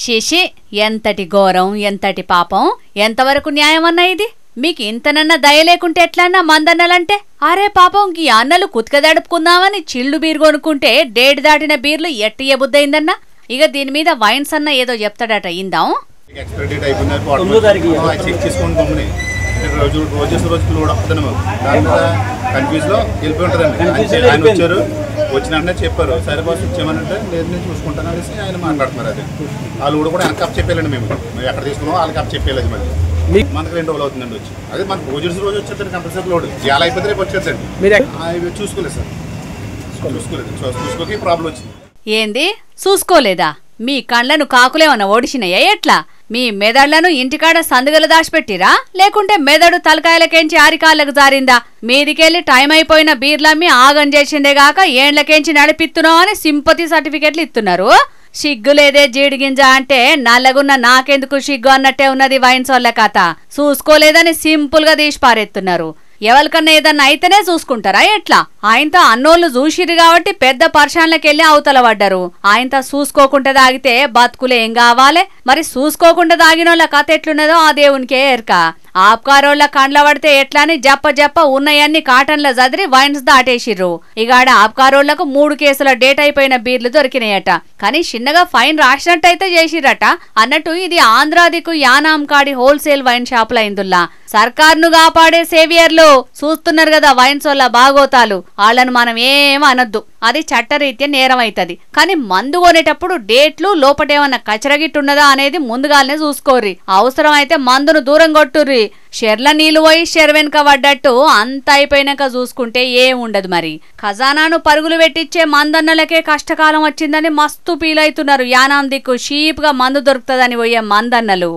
శిషి ఎంతటి ఘోరం ఎంతటి పాపం ఎంతవరకు న్యాయమన్నా ఇది మీకు ఇంతనన్నా దయ లేకుంటే ఎట్లన్నా మందన్నలంటే అరే పాపం ఈ అన్నలు కుతకదడుపుకుందామని చిల్లు బీరు కొనుక్కుంటే డేట్ దాటిన బీర్లు ఎట్టి ఎబుద్దయిందన్నా ఇక దీని మీద వైన్స్ అన్న ఏదో చెప్తాడట ఇందాం వచ్చిన చెప్పారు సరే బాస్ ఇచ్చామనంటే లేదు నేను చూసుకుంటాను అనేసి ఆయన మాట్లాడుతున్నారు. అది వాళ్ళు కూడా వెనక చెప్పేయాలండి. మేము ఎక్కడ తీసుకున్నామో వాళ్ళకి అప్ చెప్పేయాలి. మళ్ళీ మనకు 2 రోజులు అవుతుందండి వచ్చి. అదే మన రోజు వచ్చేదండి కంపల్సరీ లోడ్ చాలా అయిపోతే రేపు వచ్చేదండి. చూసుకోలేదు సార్, చూసుకోక ప్రాబ్లం వచ్చింది. ఏంది చూసుకోలేదా? మీ కళ్ళను కాకులేమన్నా ఓడిసినాయా ఎట్లా? మీ మెదళ్లను ఇంటికాడ సందుగలు దాచిపెట్టిరా లేకుంటే మెదడు తలకాయలకేంచి ఆరికాళ్ళకు జారిందా? మీదికెళ్ళి టైం అయిపోయిన బీర్లమ్మి ఆగం చేసిండేగాక ఏండ్లకేంచి నడిపిస్తున్నావు అని సింపతి సర్టిఫికెట్లు ఇస్తున్నారు. సిగ్గులేదే జీడిగింజ అంటే నల్లగున్న నాకెందుకు సిగ్గు అన్నట్టే ఉన్నది వైన్స్ వాళ్ళ కథ. చూసుకోలేదని సింపుల్ గా తీసి పారెత్తున్నారు. ఎవరికన్నా ఏదన్నా అయితేనే చూసుకుంటారా ఎట్లా? ఆయనతో అన్నోళ్ళు చూసిరు కాబట్టి పెద్ద పర్షాన్లకెళ్ళి అవతల పడ్డారు. ఆయనతో చూసుకోకుండా తాగితే బతుకులేం కావాలి? మరి చూసుకోకుండా తాగినోళ్ళ కథ ఎట్లున్నదో ఆ దేవునికే ఎరక. ఆప్కారోళ్ళ కండ్ల పడితే ఎట్లా అని జప్ప ఉన్నయన్ని కాటన్ల జదిరి వైన్స్ దాటేసిర్రు. ఇగాడ ఆప్కారోళ్లకు 3 కేసుల డేట్ అయిపోయిన బీర్లు దొరికినాయట. కానీ చిన్నగా ఫైన్ రాసినట్టయితే చేసిరట. అన్నట్టు ఇది ఆంధ్రాదికు యానాంకాడి హోల్సేల్ వైన్ షాపులైందుల్లా. సర్కార్ను కాపాడే సేవియర్లు చూస్తున్నారు కదా వైన్స్ వల్ల బాగోతాలు. వాళ్ళను మనం ఏం అనొద్దు, అది చట్టరీత్యా నేరం అవుతుంది. కానీ మందు కొనేటప్పుడు డేట్లు లోపటేమన్నా కచరగిట్టున్నదా అనేది ముందుగానే చూసుకోర్రి. అవసరం అయితే మందును దూరం కొట్టుర్రి. షెర్ల నీళ్లు పోయి షెర్ వెనుక పడ్డట్టు అంత అయిపోయినాక చూసుకుంటే ఏముండదు. మరి ఖజానాను పరుగులు పెట్టించే మందన్నలకే కష్టకాలం వచ్చిందని మస్తు ఫీల్ అవుతున్నారు. యానాం దిక్కు షీప్ గా మందు దొరుకుతుందని పోయే మందన్నలు.